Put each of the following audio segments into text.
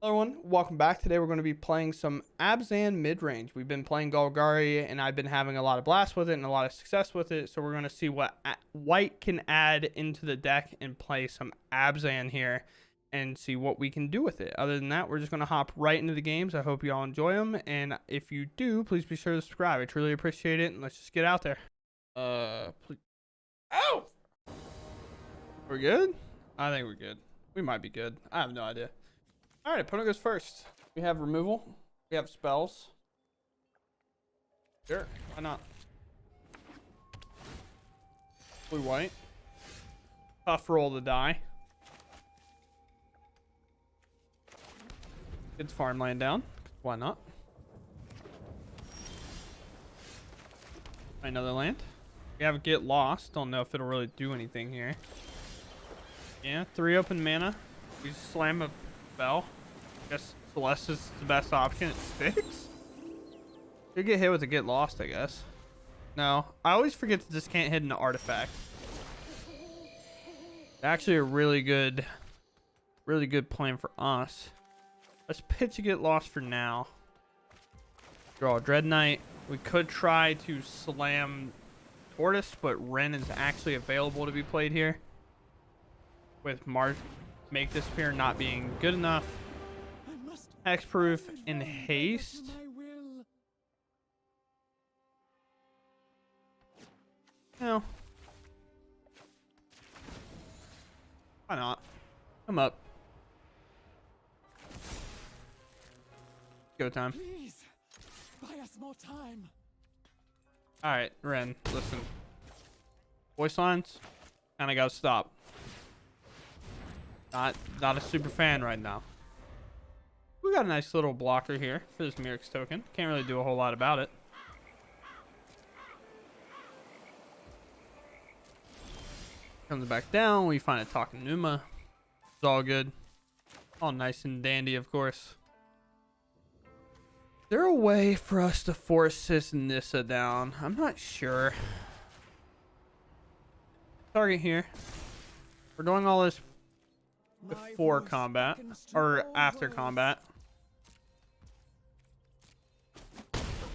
Hello everyone, welcome back. Today we're going to be playing some Abzan mid-range. We've been playing Golgari and I've been having a lot of blast with it and a lot of success with it. So we're going to see what white can add into the deck and play some Abzan here and see what we can do with it. Other than that, we're just going to hop right into the games. I hope you all enjoy them. And if you do, please be sure to subscribe. I truly appreciate it. And let's just get out there. Please. Oh! We're good? I think we're good. We might be good. I have no idea. All right, opponent goes first. We have removal. We have spells. Sure, why not? Blue white. Tough roll to die. Gets farmland down. Why not? Another land. We have get lost. Don't know if it'll really do anything here. Yeah, 3 open mana. We slam a spell. Guess Celeste is the best option. It sticks. You get hit with a get lost, I guess. No, I always forget to just can't hit an artifact. Actually, a really good plan for us. Let's pitch a get lost for now. Draw a Dread Knight. We could try to slam Tortoise, but Wrenn is actually available to be played here. With Make Disappear not being good enough. Hexproof in haste. No. Why not? Come up. Go time. Please, buy us more time. All right, Wrenn, listen. Voice lines, kind of gotta stop. Not a super fan right now. We got a nice little blocker here for this Mirix token. Can't really do a whole lot about it. Comes back down. We find a Takenuma. It's all good. All nice and dandy, of course. Is there a way for us to force this Nissa down? I'm not sure. Target here. We're doing all this before combat or after combat.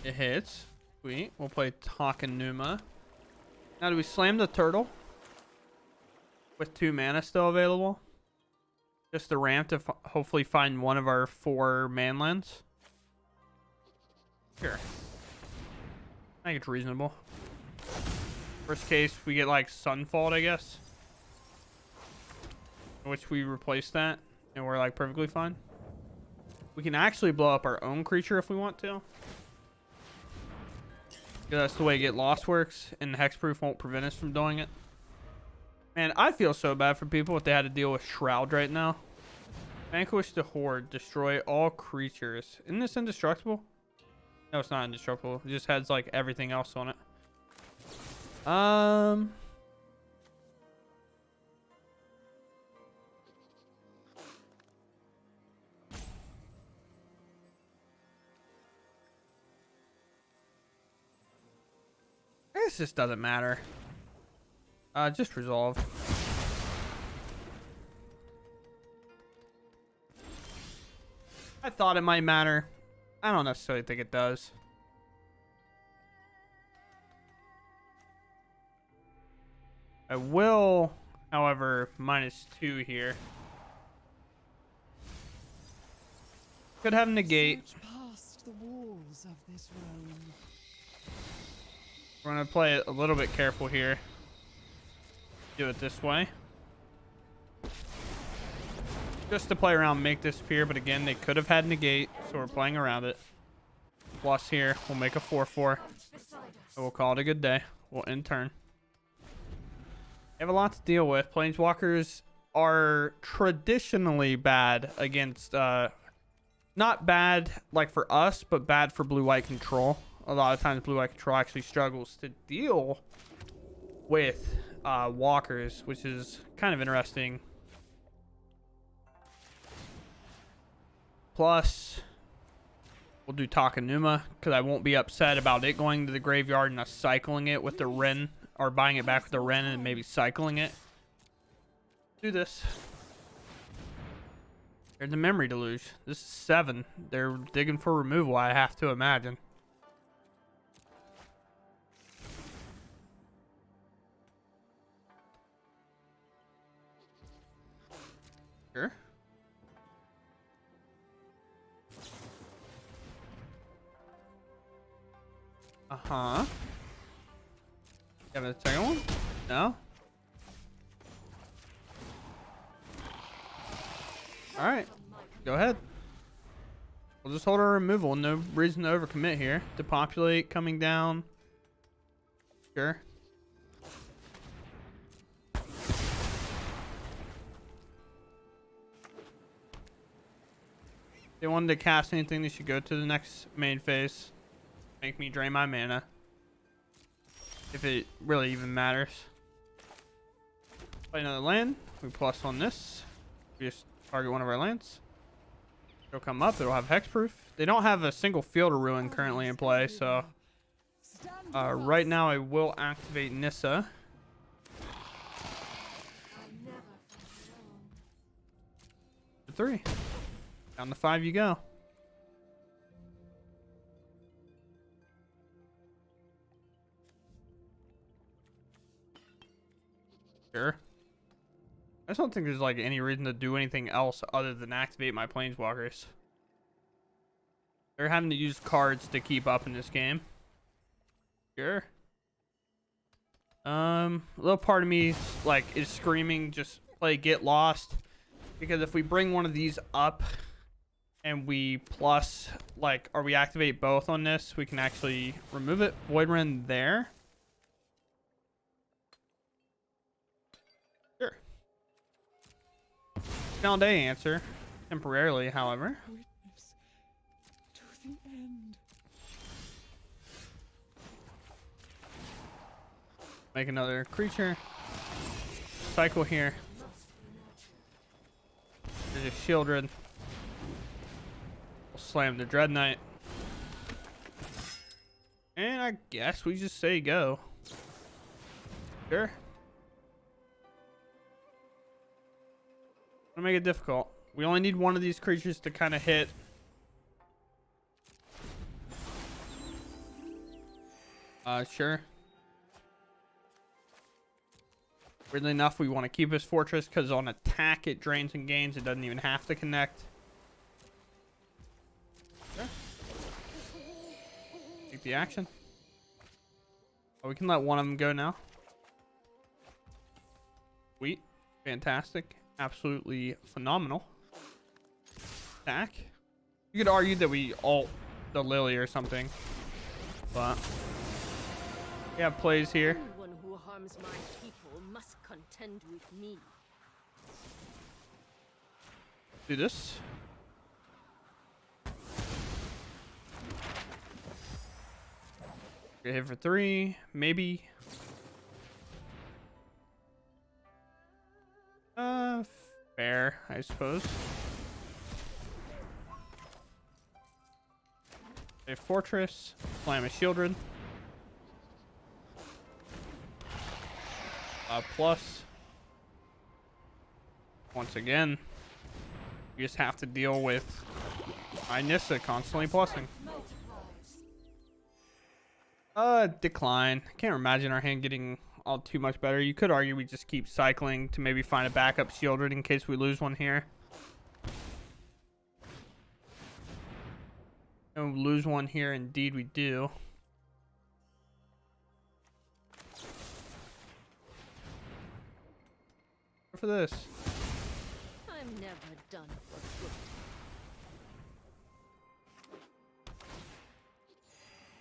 It hits. Sweet. We'll play Takenuma. Now, do we slam the turtle with 2 mana still available? Just the ramp to hopefully find one of our 4 manlands. Sure. I think it's reasonable. Worst case, we get like Sunfall, I guess. In which we replace that, and we're like perfectly fine. We can actually blow up our own creature if we want to. That's the way Get Lost works, and Hexproof won't prevent us from doing it. Man, I feel so bad for people if they had to deal with Shroud right now. Vanquish the Horde. Destroy all creatures. Isn't this indestructible? No, it's not indestructible. It just has like everything else on it. I guess this doesn't matter. Just resolve. I thought it might matter. I don't necessarily think it does. I will, however, -2 here. Could have negate. Past the walls of this realm. We're going to play it a little bit careful here. Do it this way. Just to play around Make Disappear, but again, they could have had negate, so we're playing around it. Plus here, we'll make a 4/4. So we'll call it a good day. We'll end turn. We have a lot to deal with. Planeswalkers are traditionally bad against, not bad like for us, but bad for blue-white control. A lot of times blue-white control actually struggles to deal with walkers, which is kind of interesting. Plus, we'll do Takenuma because I won't be upset about it going to the graveyard and us cycling it with the Wrenn, or buying it back with the Wrenn and maybe cycling it. Do this. There's a memory deluge. This is 7. They're digging for removal, I have to imagine. Sure. Uh-huh. You have a second one? No? Alright. Go ahead. We'll just hold our removal. No reason to overcommit here. Depopulate coming down. Sure. If they wanted to cast anything, they should go to the next main phase. Make me drain my mana. If it really even matters. Play another land. We plus on this. We just target one of our lands. It'll come up. It'll have hexproof. They don't have a single field of ruin currently in play, so right now I will activate Nissa. To 3. Down to 5 you go. Sure. I just don't think there's like any reason to do anything else other than activate my planeswalkers. They're having to use cards to keep up in this game. Sure. A little part of me like is screaming just play get lost, because if we bring one of these up and we plus like, or we activate both on this, we can actually remove it. Void Rend there. Sure. Found a answer temporarily, however. Witness to the end. Make another creature. Cycle here. There's a Shieldred. We'll slam the Dread Knight. And I guess we just say go. Sure. I'll make it difficult. We only need one of these creatures to kind of hit. Sure. Weirdly enough, we want to keep his fortress because on attack it drains and gains. It doesn't even have to connect. Sure. Take the action. Oh, we can let one of them go now. Sweet. Fantastic. Absolutely phenomenal. Attack. You could argue that we ult the Lily or something, but we have plays here. Anyone who harms my people must contend with me. Do this. Get hit for 3, maybe. Fair, I suppose. A fortress, slam a Shieldred. Plus. Once again, you just have to deal with my Nissa constantly plussing. Decline. I can't imagine our hand getting all too much better. You could argue we just keep cycling to maybe find a backup Shieldred in case we lose one here. And lose one here, indeed we do. For this. I'm never done for good.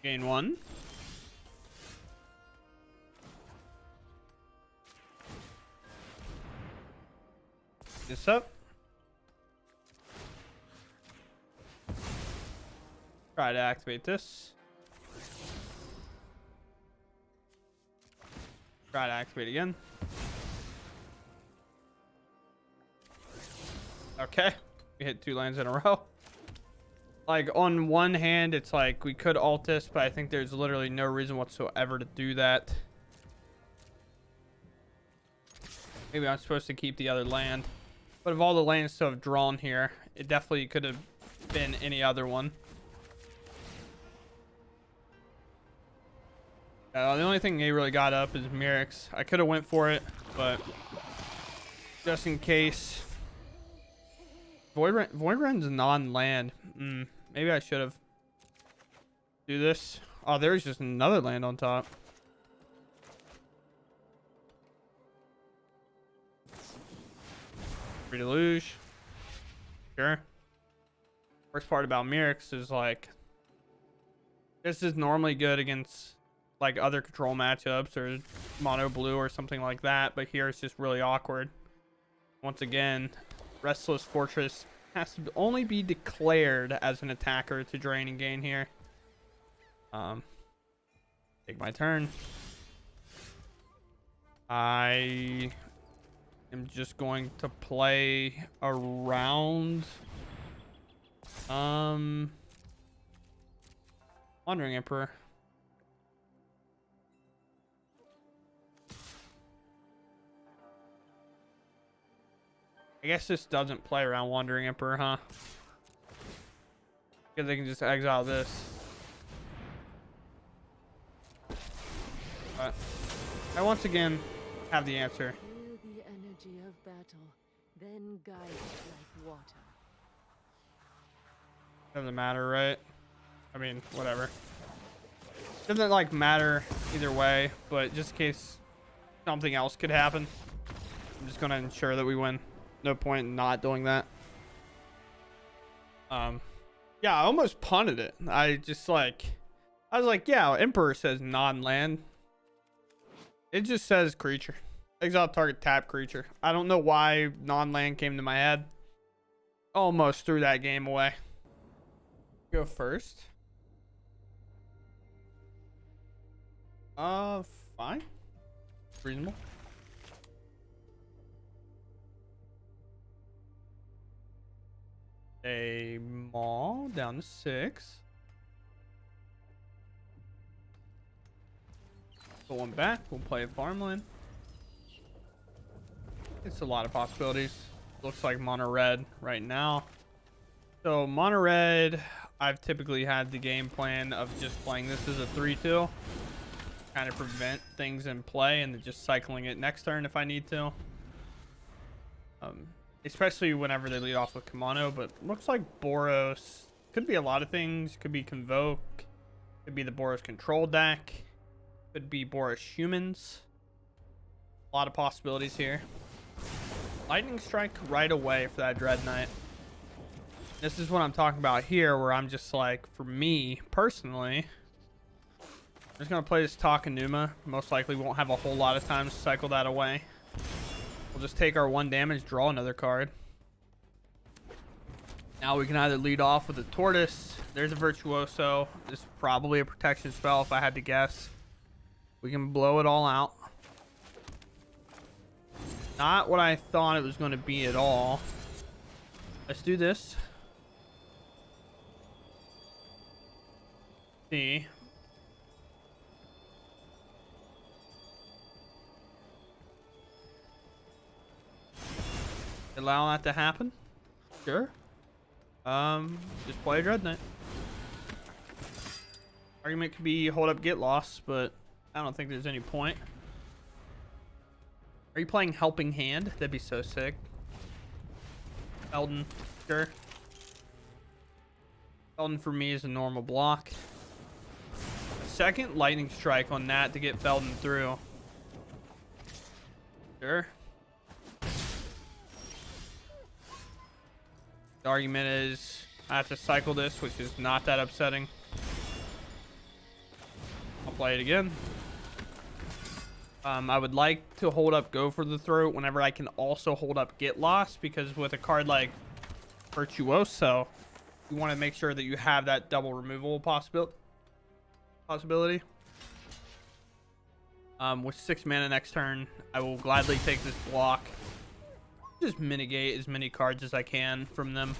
Gain 1. This up. Try to activate this. Try to activate again. Okay. We hit 2 lands in a row. Like, on one hand, it's like we could ult this, but I think there's literally no reason whatsoever to do that. Maybe I'm supposed to keep the other land. But of all the lands to have drawn here, it definitely could have been any other one. The only thing they really got up is Mirix. I could have went for it, but just in case. Voidren's non-land. Maybe I should have. Do this. Oh, there's just another land on top. Free deluge. Sure. Worst part about Mirix is like this is normally good against like other control matchups or mono blue or something like that, but here it's just really awkward. Once again, Restless Fortress has to only be declared as an attacker to drain and gain here. Take my turn. I am just going to play around Wandering Emperor. I guess this doesn't play around Wandering Emperor, huh? Because they can just exile this. But I once again have the answer. Feel the energy of battle, then guide it like water. Doesn't matter, right? I mean, whatever. Doesn't like matter either way, but just in case something else could happen, I'm just gonna ensure that we win. No point in not doing that. Yeah, I almost punted it. I was like, yeah, Emperor says non-land. It just says creature. Exile target tap creature. I don't know why non-land came to my head. Almost threw that game away. Go first. Fine. Reasonable. A maul down to 6. Put one back. We'll play a farmland. It's a lot of possibilities. Looks like mono red right now. So mono red, I've typically had the game plan of just playing this as a 3-2. Kind of prevent things in play and then just cycling it next turn if I need to. Especially whenever they lead off with Kamano, but looks like Boros could be a lot of things. Could be Convoke, could be the Boros control deck, could be Boros humans. A lot of possibilities here. Lightning Strike right away for that Dread Knight. This is what I'm talking about here, where I'm just like, for me personally, I'm just gonna play this Takenuma. Most likely won't have a whole lot of time to cycle that away. We'll just take our 1 damage, draw another card. Now we can either lead off with a Tortoise. There's a Virtuoso. This is probably a protection spell if I had to guess. We can blow it all out. Not what I thought it was going to be at all. Let's do this. See. Allow that to happen? Sure. Just play a Dread Knight. Argument could be hold up, get lost, but I don't think there's any point. Are you playing Helping Hand? That'd be so sick. Eldon, sure. Eldon for me is a normal block. A second Lightning Strike on that to get Felden through. Sure. The argument is I have to cycle this, which is not that upsetting. I'll play it again. I would like to hold up Go for the Throat whenever I can also hold up Get Lost, because with a card like Virtuoso, you want to make sure that you have that double removal possibility. With 6 mana next turn, I will gladly take this block. Just mitigate as many cards as I can from them.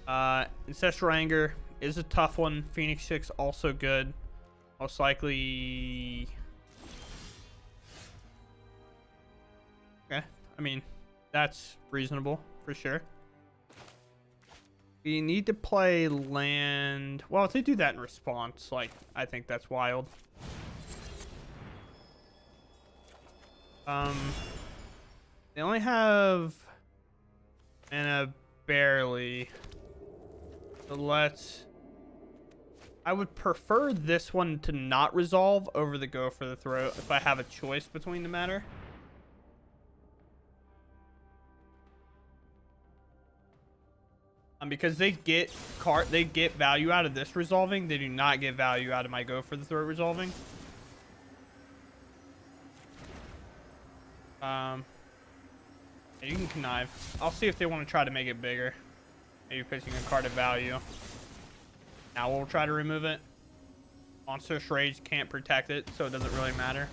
Ancestral Anger is a tough one. Phoenix 6 also good. Most likely. Okay, I mean, That's reasonable for sure. We need to play land. Well, if they do that in response, like, I think that's wild. They only have mana barely. So let's. I would prefer this one to not resolve over the go for the throat if I have a choice between the matter. Because they get value out of this resolving. They do not get value out of my go for the throat resolving. You can connive. I'll see if they want to try to make it bigger. Maybe pitching a card of value. Now we'll try to remove it. Monstrous Rage can't protect it, so it doesn't really matter.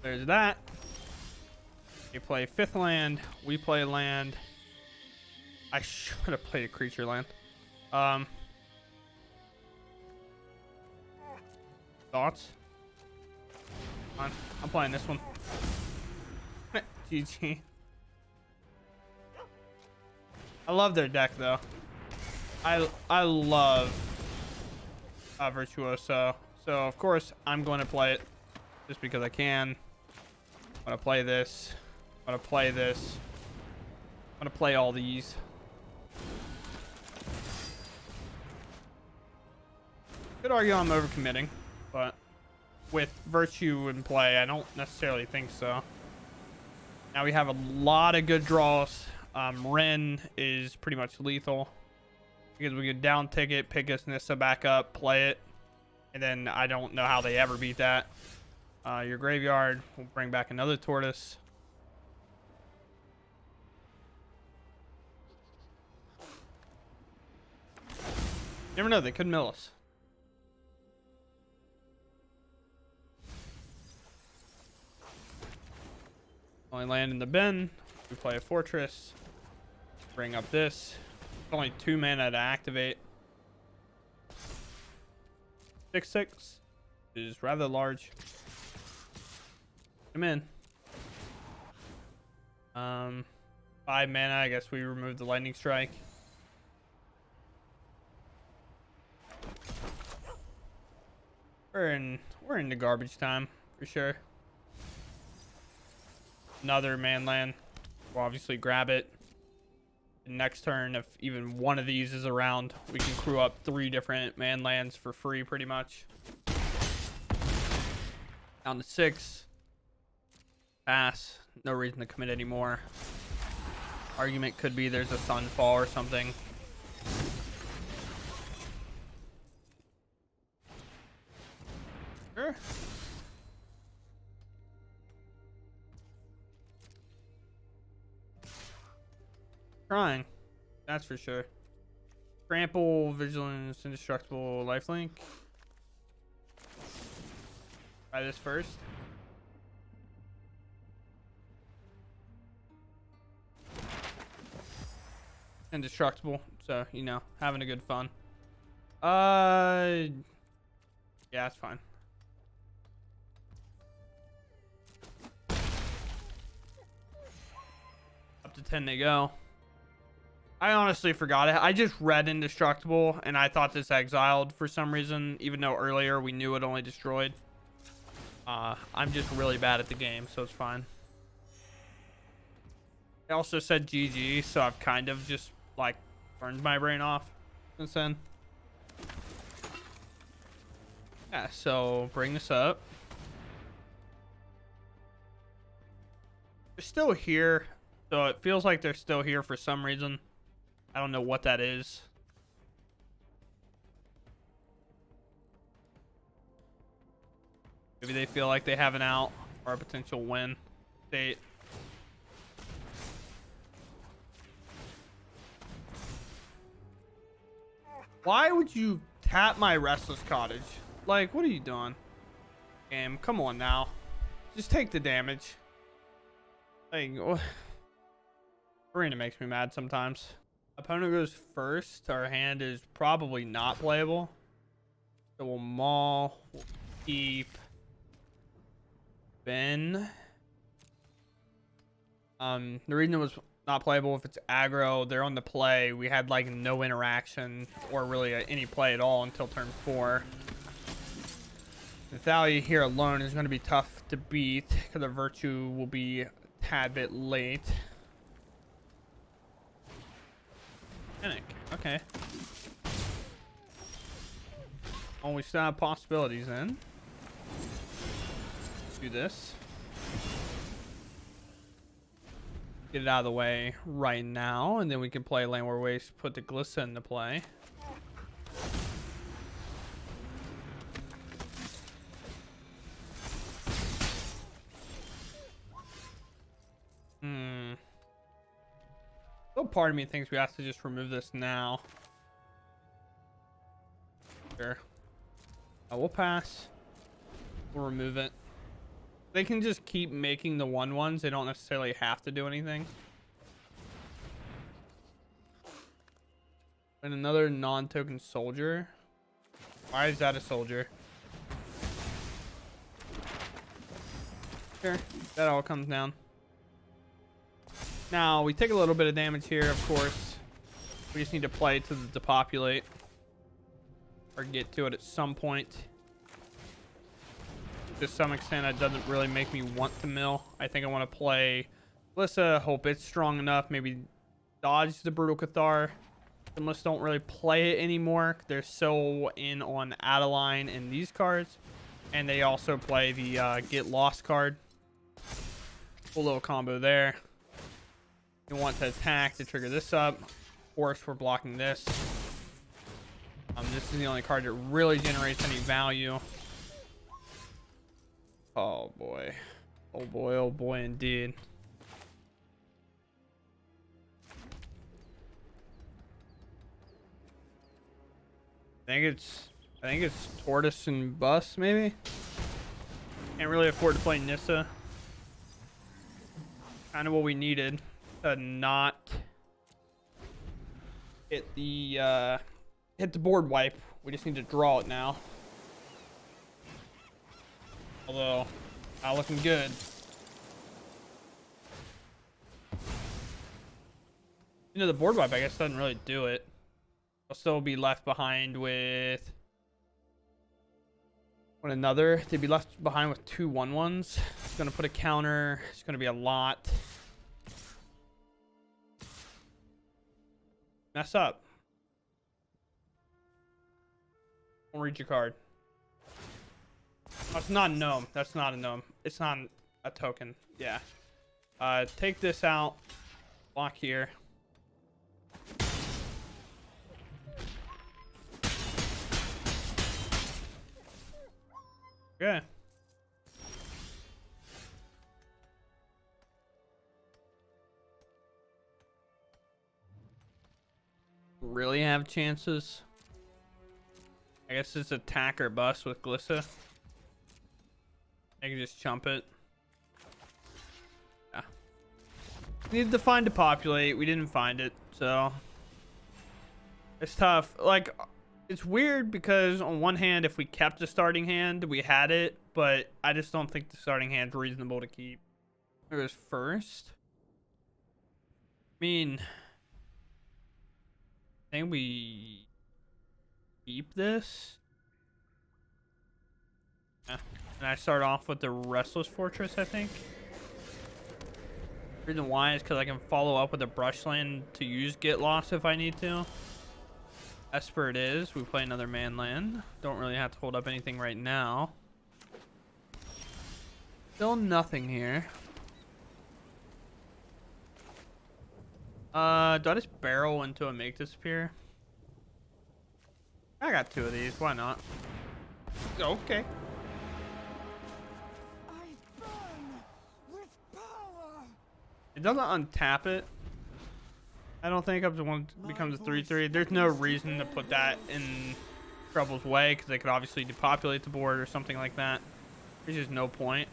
There's that. They play 5th land. We play land. I should have played a creature land. Thoughts? Come on. I'm playing this one. GG. I love their deck though. I love Virtuoso. So of course I'm going to play it just because I can. I'm going to play this. I'm going to play this. I'm going to play all these. Could argue I'm overcommitting, but with Virtue in play, I don't necessarily think so. Now we have a lot of good draws. Ren is pretty much lethal because we could down ticket, pick us Nissa back up, play it, and then I don't know how they ever beat that. Your graveyard will bring back another tortoise. Never know, they could mill us. Only land in the bin. We play a fortress. Bring up this. Only 2 mana to activate. 6/6 is rather large. Come in. 5 mana. I guess we remove the lightning strike. We're into garbage time for sure. Another man land. We'll obviously grab it. Next turn, if even one of these is around, we can crew up 3 different man lands for free pretty much. Down to 6. Pass. No reason to commit anymore. Argument could be there's a Sunfall or something. Sure. Trying, that's for sure. Trample, Vigilance, Indestructible, Lifelink. Try this first. Indestructible, so you know, having a good fun. Yeah, it's fine. Up to 10 they go. I honestly forgot it. I just read Indestructible and I thought this exiled for some reason, even though earlier we knew it only destroyed. I'm just really bad at the game, so it's fine. I also said GG, so I've kind of just like burned my brain off since then. Yeah, so bring this up. They're still here, so it feels like they're still here for some reason. I don't know what that is. Maybe they feel like they have an out or a potential win state. Why would you tap my Restless Cottage? Like, what are you doing? Game, come on now. Just take the damage. Like, Arena makes me mad sometimes. Opponent goes first. Our hand is probably not playable. So we'll maul. We'll keep. been. The reason it was not playable, if it's aggro, they're on the play. We had like no interaction or really any play at all until turn 4. The value here alone is going to be tough to beat because the virtue will be a tad bit late. Panic. Okay. Oh, we still have possibilities then. Let's do this. Get it out of the way right now, and then we can play Landward Waste, put the Glissa into play. Still part of me thinks we have to just remove this now. Sure. We'll pass. We'll remove it. They can just keep making the 1/1s. They don't necessarily have to do anything. And another non-token soldier. Why is that a soldier? Sure. That all comes down. Now, we take a little bit of damage here, of course. We just need to play to the depopulate. Or get to it at some point. To some extent, that doesn't really make me want to mill. I think I want to play Glissa, hope it's strong enough. Maybe dodge the Brutal Cathar. Unless don't really play it anymore. They're so in on Adeline and these cards. And they also play the Get Lost card. Cool little combo there. You want to attack to trigger this up. Of course, we're blocking this. This is the only card that really generates any value. Oh boy. Oh boy, oh boy indeed. I think it's Tortoise and Bus maybe. Can't really afford to play Nissa. Kind of what we needed to not hit the board wipe. We just need to draw it now. Although, not looking good. You know, the board wipe, I guess, doesn't really do it. I'll still be left behind with another. They'd be left behind with 2 1/1s. It's going to put a counter. It's going to be a lot. Mess up. Don't read your card. That's not a gnome. That's not a gnome. It's not a token. Yeah. Take this out. Block here. Okay. Really have chances? I guess it's attack or bust with Glissa. I can just chump it. Yeah. Needed to find depopulate. We didn't find it, so it's tough. Like, it's weird because on one hand, if we kept the starting hand, we had it, but I just don't think the starting hand's reasonable to keep. It was first. I mean, I think we keep this. Yeah. And I start off with the Restless Fortress, I think. The reason why is because I can follow up with a Brushland to use Get Lost if I need to. Esper it is. We play another Manland. Don't really have to hold up anything right now. Still nothing here. Do I just barrel into a Make Disappear? I got 2 of these. Why not? Okay. I burn with power. It doesn't untap it. I don't think Abzan becomes a 3/3. There's no reason to put that in Trouble's way because they could obviously depopulate the board or something like that. There's just no point.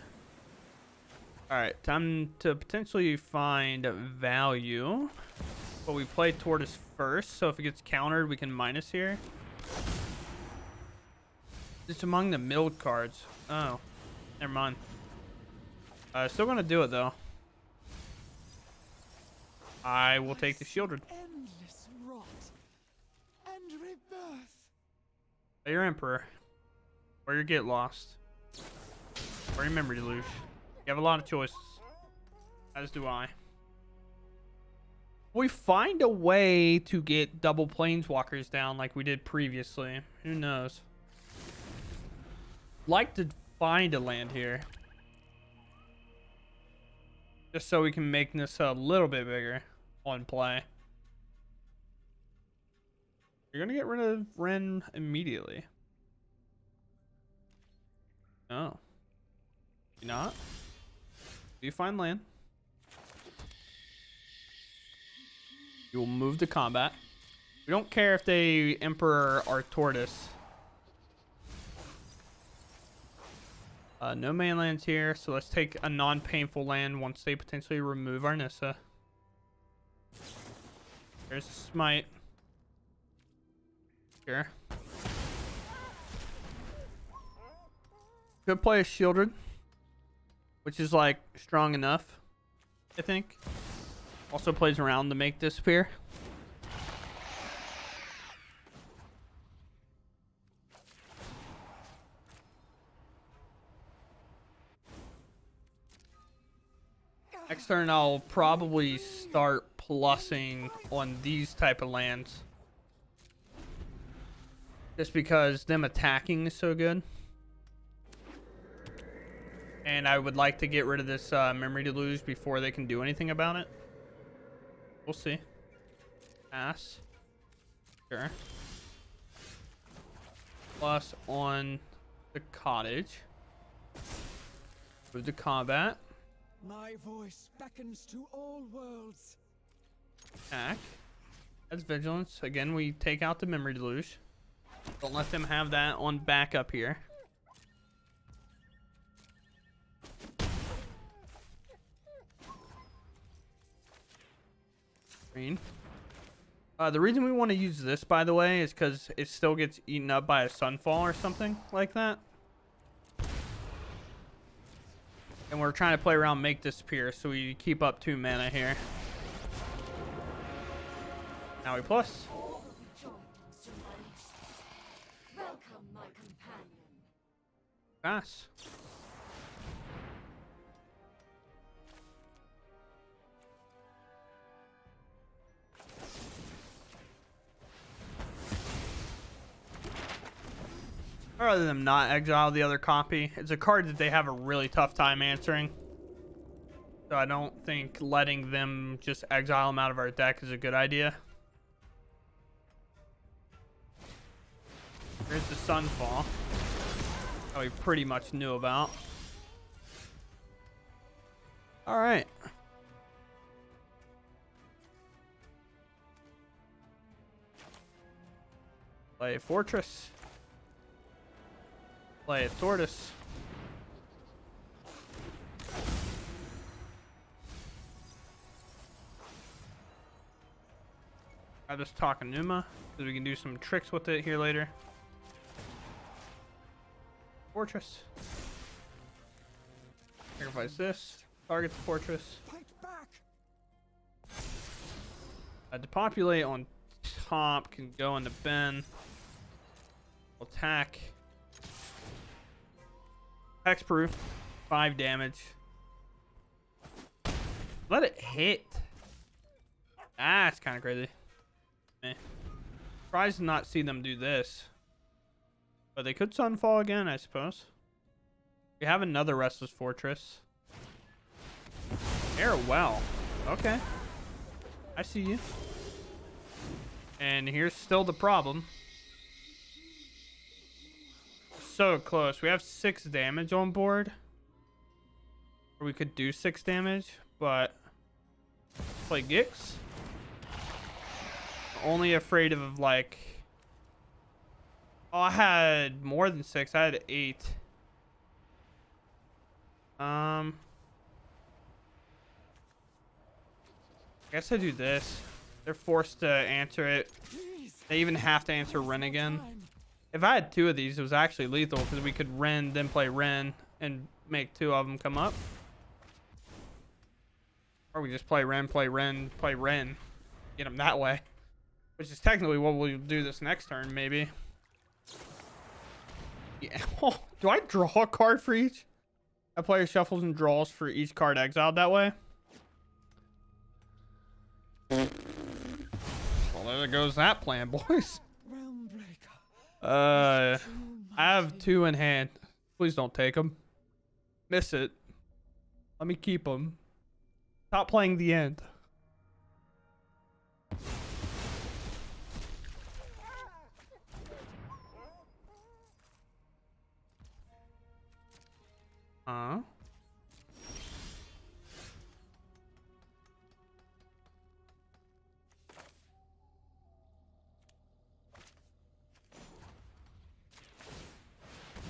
Alright, time to potentially find value. But we play Tortoise first, so if it gets countered, we can minus here. It's among the milled cards. Oh, never mind. Still gonna do it though. I will take the shielded. Endless rot and rebirth. Play your Emperor. Or your Get Lost. Or your Memory Deluge. You have a lot of choices. As do I. We find a way to get double planeswalkers down like we did previously. Who knows? Like to find a land here. Just so we can make this a little bit bigger on play. You're gonna get rid of Ren immediately. No. You not? Do you find land? You will move to combat. We don't care if they Emperor or Tortoise. No man lands here, so let's take a non-painful land once they potentially remove our Nissa. There's a Smite. Sure. Could play a Shielded, which is like strong enough, I think. Also plays around to make disappear. Next turn, I'll probably start plussing on these type of lands. Just because them attacking is so good. And I would like to get rid of this Memory Deluge before they can do anything about it. We'll see. Pass. Sure. Plus on the cottage. Move to combat. My voice beckons to all worlds. Attack. That's vigilance. Again, we take out the Memory Deluge. Don't let them have that on backup here. Green. The reason we want to use this, by the way, is because it still gets eaten up by a Sunfall or something like that. And we're trying to play around make disappear, so we keep up 2 mana here. Now we plus. Welcome, my companion. Pass. I'd rather them not exile the other copy. It's a card that they have a really tough time answering. So I don't think letting them just exile them out of our deck is a good idea. Here's the Sunfall. Oh, we pretty much knew about. Alright. Play a Fortress. Play a Tortoise. I just talk Numa, so we can do some tricks with it here later. Fortress. Sacrifice this. Target the fortress. Fight back. Depopulate on top can go into Ben. Attack. Hexproof. 5 damage. Let it hit. That's kind of crazy. Surprised to not see them do this. But they could Sunfall again, I suppose. We have another Restless Fortress. Air well. Okay. I see you. And here's still the problem. So close. We have 6 damage on board. Or we could do 6 damage, but play Gix. Only afraid of like, oh, I had more than 6. I had 8. I guess I do this. They're forced to answer it. They even have to answer Ren again. If I had 2 of these, it was actually lethal because we could Ren, then play Ren, and make 2 of them come up. Or we just play Ren, play Ren, play Ren. Get him that way. Which is technically what we'll do this next turn, maybe. Yeah. Oh, do I draw a card for each? A player shuffles and draws for each card exiled that way. Well, there goes that plan, boys. I have 2 in hand. Please don't take them. Miss it. Let me keep them. Stop playing the end.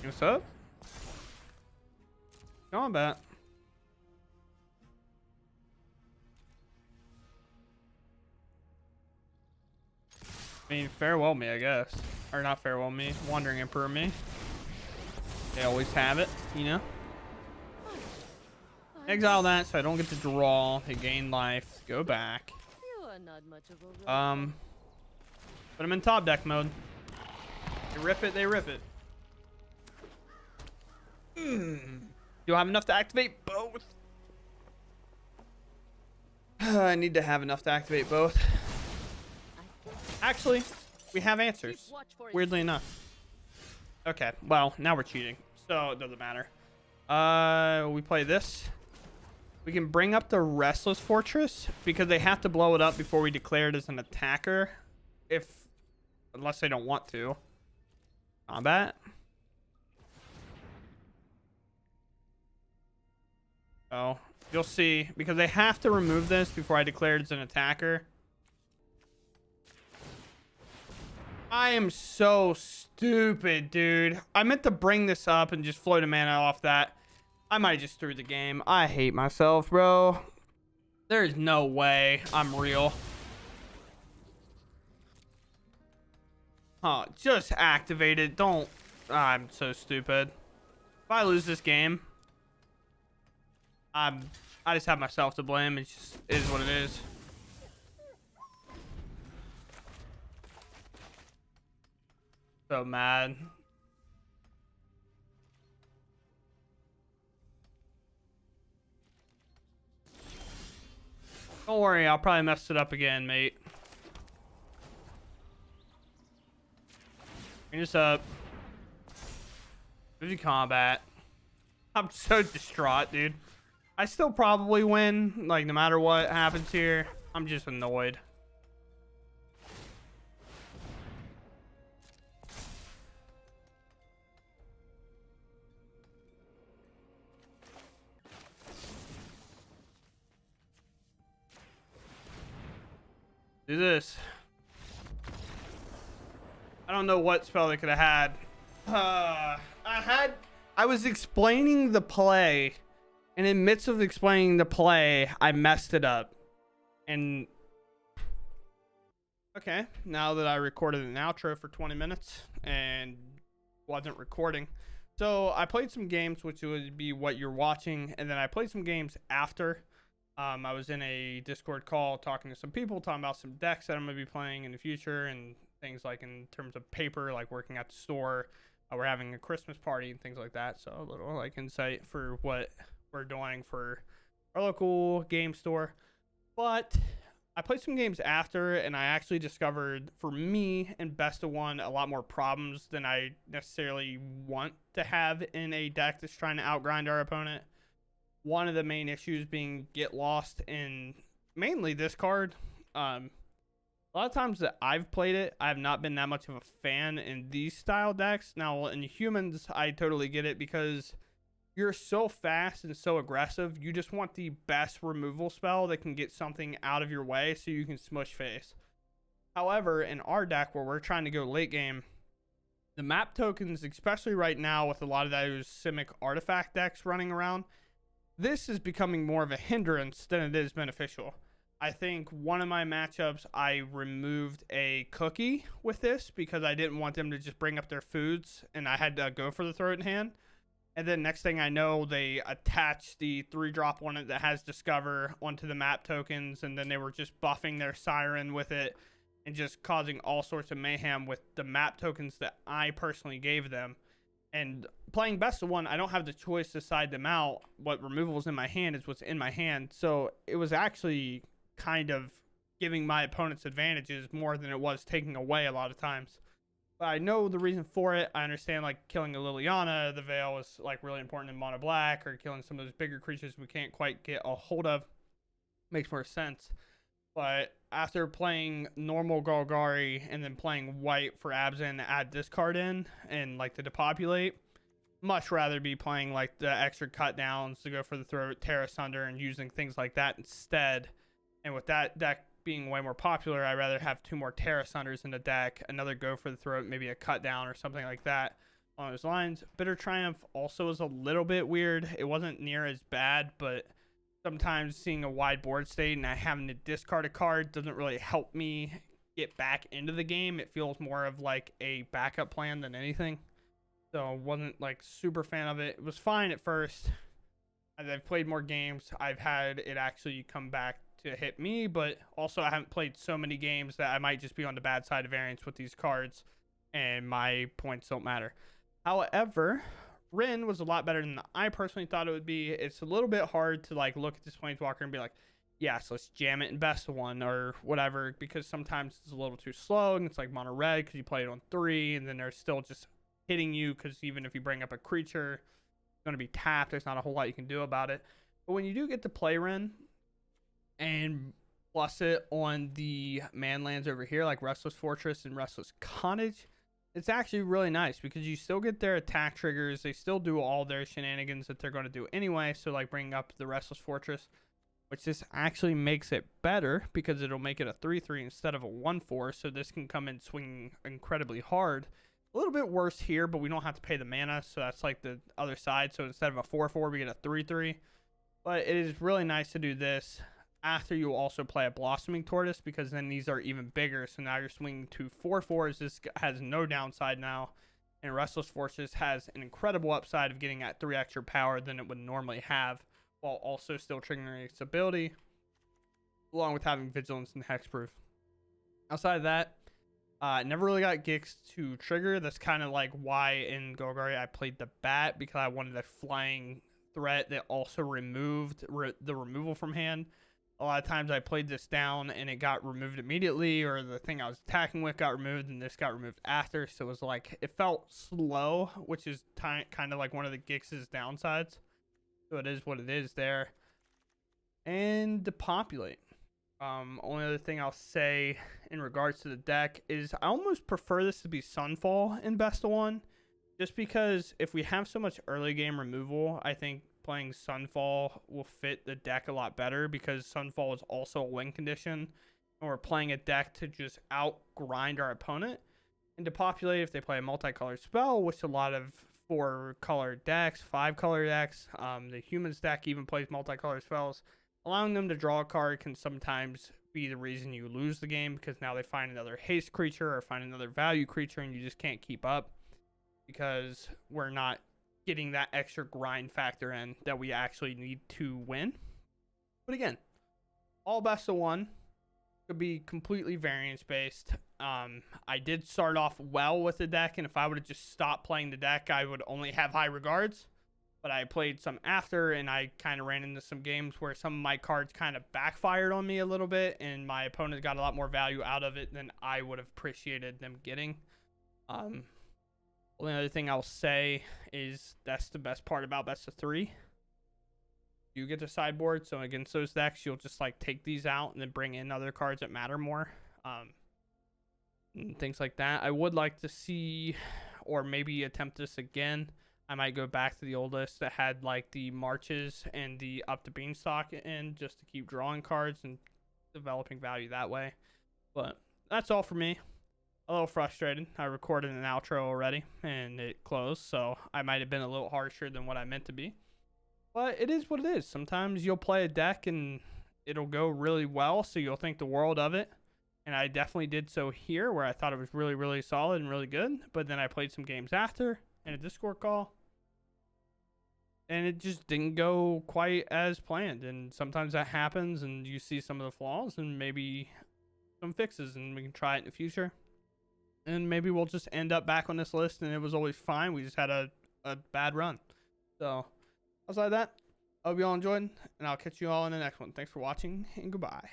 What's up? Combat. I mean, farewell me, I guess. Or not farewell me. Wandering Emperor me. They always have it, you know? Exile that so I don't get to draw. They gain life. Go back. You are not much of a Put them in top deck mode. They rip it, they rip it. Do I have enough to activate both? I need to have enough to activate both. Actually, we have answers. Weirdly enough. Okay, well, now we're cheating. So it doesn't matter. We play this. We can bring up the Restless Fortress because they have to blow it up before we declare it as an attacker. Unless they don't want to. Combat. Oh, you'll see, because they have to remove this before I declare it as an attacker. I am so stupid, dude. I meant to bring this up and just float a mana off that. I might just threw the game. I hate myself, bro. There's no way I'm real. Oh, just activate it. Don't. I'm so stupid. If I lose this game, I just have myself to blame. It just is what it is. So mad. Don't worry, I'll probably mess it up again, mate. Bring this up. Move to combat. I'm so distraught, dude. I still probably win, like, no matter what happens here. I'm just annoyed. Do this. I don't know what spell they could have had. I was explaining the play, and in midst of explaining the play, I messed it up. And okay, now that I recorded an outro for 20 minutes and wasn't recording, so I played some games, which would be what you're watching, and then I played some games after. I was in a Discord call talking to some people, talking about some decks that I'm going to be playing in the future and things like in terms of paper, like working at the store. We're having a Christmas party and things like that. So a little like insight for what we're doing for our local game store. But I played some games after, and I actually discovered, for me, in best of one, a lot more problems than I necessarily want to have in a deck that's trying to outgrind our opponent. One of the main issues being get lost in mainly this card. A lot of times that I've played it, I have not been that much of a fan in these style decks. Now, in humans, I totally get it because you're so fast and so aggressive. You just want the best removal spell that can get something out of your way so you can smush face. However, in our deck where we're trying to go late game, the map tokens, especially right now with a lot of those Simic artifact decks running around, this is becoming more of a hindrance than it is beneficial. I think one of my matchups, I removed a cookie with this because I didn't want them to just bring up their foods and I had to go for the throw it in hand. And then next thing I know, they attached the 3-drop one that has Discover onto the map tokens, and then they were just buffing their Siren with it and just causing all sorts of mayhem with the map tokens that I personally gave them. And playing best of one, I don't have the choice to side them out. What removal is in my hand is what's in my hand. So it was actually kind of giving my opponents advantages more than it was taking away a lot of times. But I know the reason for it. I understand like killing a Liliana, the Veil is like really important in mono black, or killing some of those bigger creatures we can't quite get a hold of. Makes more sense. But after playing normal Golgari and then playing white for Abzan to add this card in and like to depopulate, much rather be playing like the extra cut downs to go for the throat, Terra Sunder, and using things like that instead. And with that deck being way more popular, I'd rather have 2 more Terra Sunders in the deck, another go for the throat, maybe a cut down or something like that on those lines. Bitter Triumph also is a little bit weird. It wasn't near as bad, but sometimes seeing a wide board state and having to discard a card doesn't really help me get back into the game. It feels more of like a backup plan than anything. So I wasn't like super fan of it. It was fine at first. As I've played more games, I've had it actually come back to hit me, but also I haven't played so many games that I might just be on the bad side of variance with these cards and my points don't matter. However, Rin was a lot better than I personally thought it would be. It's a little bit hard to like look at this Planeswalker and be like, yes, let's jam it in best of one or whatever, because sometimes it's a little too slow and it's like mono red because you play it on 3 and then they're still just hitting you because even if you bring up a creature, it's going to be tapped. There's not a whole lot you can do about it. But when you do get to play Rin and plus it on the man lands over here like Restless Fortress and Restless Cottage, it's actually really nice because you still get their attack triggers. They still do all their shenanigans that they're going to do anyway. So like bringing up the Restless Fortress, which this actually makes it better because it'll make it a 3/3 instead of a 1/4. So this can come in swinging incredibly hard. A little bit worse here, but we don't have to pay the mana. So that's like the other side. So instead of a 4/4, we get a 3/3. But it is really nice to do this after you also play a Blossoming Tortoise, because then these are even bigger. So now you're swinging 2 4/4s. This has no downside now. And Restless Fortress has an incredible upside of getting at 3 extra power than it would normally have, while also still triggering its ability, along with having Vigilance and Hexproof. Outside of that, never really got Gix to trigger. That's kind of like why in Golgari I played the Bat, because I wanted a flying threat that also removed the removal from hand. A lot of times I played this down and it got removed immediately, or the thing I was attacking with got removed and this got removed after. So it was like, it felt slow, which is kind of like one of the Gix's downsides. So it is what it is there. And depopulate. Only other thing I'll say in regards to the deck is I almost prefer this to be Sunfall in best of one, just because if we have so much early game removal, I think playing Sunfall will fit the deck a lot better, because Sunfall is also a win condition and we're playing a deck to just out grind our opponent. And depopulate, if they play a multicolored spell, which a lot of 4-color decks, 5-color decks, the humans deck even plays multicolored spells, allowing them to draw a card can sometimes be the reason you lose the game, because now they find another haste creature or find another value creature and you just can't keep up because we're not getting that extra grind factor in that we actually need to win. But again, all best of one could be completely variance based. I did start off well with the deck, and if I would have just stopped playing the deck, I would only have high regards. But I played some after, and I kind of ran into some games where some of my cards kind of backfired on me a little bit, and my opponent got a lot more value out of it than I would have appreciated them getting. Only other thing I'll say is that's the best part about best of 3. You get the sideboard, so against those decks, you'll just like take these out and then bring in other cards that matter more. And things like that. I would like to see, or maybe attempt this again. I might go back to the old list that had like the Marches and the Up to Beanstalk in, just to keep drawing cards and developing value that way. But that's all for me. A little frustrated. I recorded an outro already and it closed, so I might have been a little harsher than what I meant to be. But it is what it is. Sometimes you'll play a deck and it'll go really well, so you'll think the world of it. And I definitely did so here, where I thought it was really, really solid and really good. But then I played some games after, and a Discord call, and it just didn't go quite as planned. And sometimes that happens, and you see some of the flaws and maybe some fixes, and we can try it in the future. And maybe we'll just end up back on this list, and it was always fine. We just had a bad run. So outside of that, I hope you all enjoyed, and I'll catch you all in the next one. Thanks for watching, and goodbye.